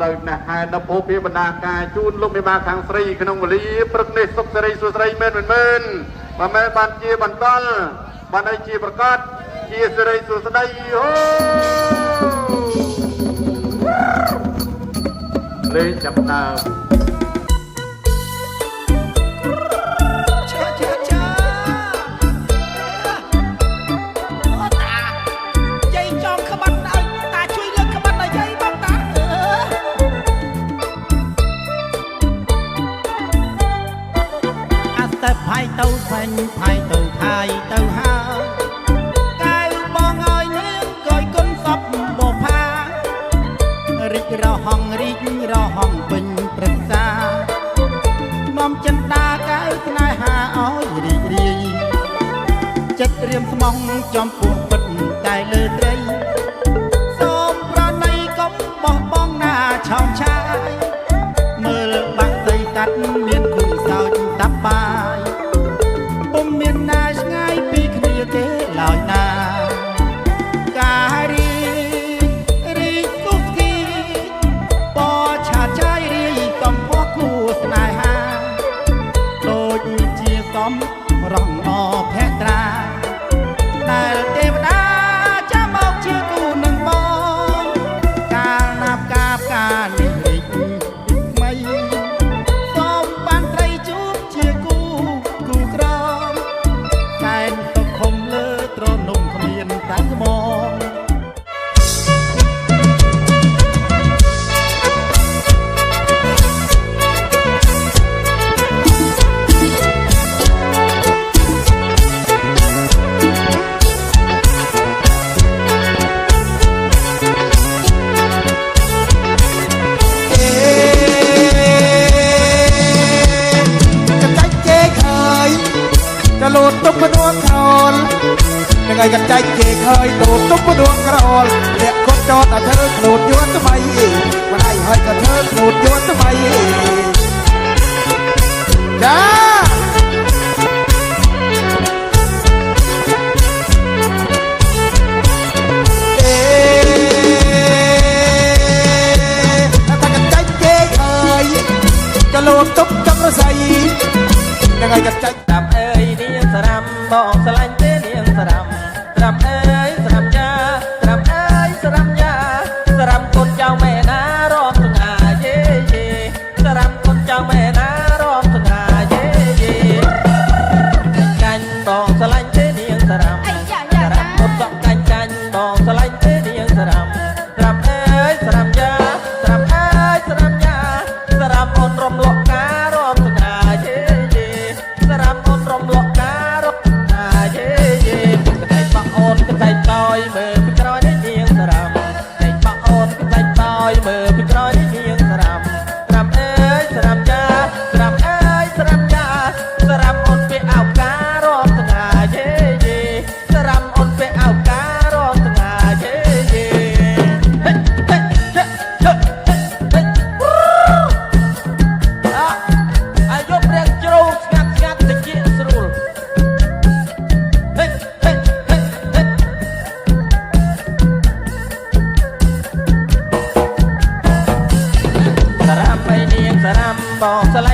លើណាស់ហេតុដល់ពោពីបណ្ដាការជូនលោកមេបាខាងស្រីក្នុងវេលាព្រឹកនេះសុខសេរីសុស្រីមែនមិនមែនបើមែនបានជាបន្តបានឲ្យជាប្រកាសជាសេរីសុស្ដីអូលេងចាប់ដើមផៃទៅផាញ់ផៃទៅថៃទៅហើកែវបងអើយនាងកយគុណសពបផារីករហងរីករហងពេញព្រឹក្សាមុំចិនដាកែវស្នេហាអើយរីករាយចិត្តរៀមស្មងចំពោះពិតតែលើត្រីសូមប្រណីកុំបោះបង់ណាឆោមឆាយមើលបាក់ស្អីតាត់មានគូសោចតាប់បាយពុំមានណាឆ្ងាយពីគ្នាទេឡើយណាការីរីសុខីបឆាចាយរីកំផស្សគូស្នេហាដូចជាសំរងអភក្ត្រាដែលទេវតាចាំមកជាគូនឹងបងកាលណាប់កាបការនេះរីកថ្មីសូមបានត្រីជួបជាគូក្រតែនទុកខំលើត្រនំគ្មានតែស្មងលោតទុបដួងក្រោលនឹងឲ្យកញ្ចែកគេឃើញលោតទុបដួងក្រោលលាក់គាត់ចោតតែធ្វើក្លូតយួនថ្មីមិនឲ្យហើយក៏ធ្វើក្លូតយួនថ្មីចាតែកញ្ចែកគេឃើញក៏លោតទុបចង់រស័យនឹងឲ្យកញ្ចែកតាមអើយនាងសរាំបងស្រឡាញ់ទេនាងសរាំសរាំអើយសរាំយ៉ាសរាំអើយសរាំយ៉ាសរាំកូនចៅម៉ែណារំសង្ហាយេយេសរាំកូនចៅម៉ែណារំសង្ហាយេយេកាញ់បងស្រឡាញ់ទេនាងសរាំសរាំកូនចៅកាញ់បងស្រឡាញ់ទេនាងសរាំសរាំអើយសរាំយ៉ាសរាំអើយសរាំយ៉ាសរាំអូនរំលក់ការរំសង្ហាយេសរាំអូនរំលក់ការរំយេយេកតែបាក់អូនកតែតយមើលពីក្រោយនេះនាងសរាំតែបាក់អូនកតែតយមើលពីក្រោយនេះនាងសរាំសរាំអើយសរាំយ៉ាសរាំអើយសរាំយ៉ាសរាំអូនពេលអោបការរំសង្ហាយេយេសរាំអូនពេលអោបការរំសង្ហាយេយេហេហេហេហេហេអាយប់រៀងជ្រៅស្ងាត់ស្ងាត់តិចស្រួលសរាំបៃនាងសរាំបងស្រឡាញ់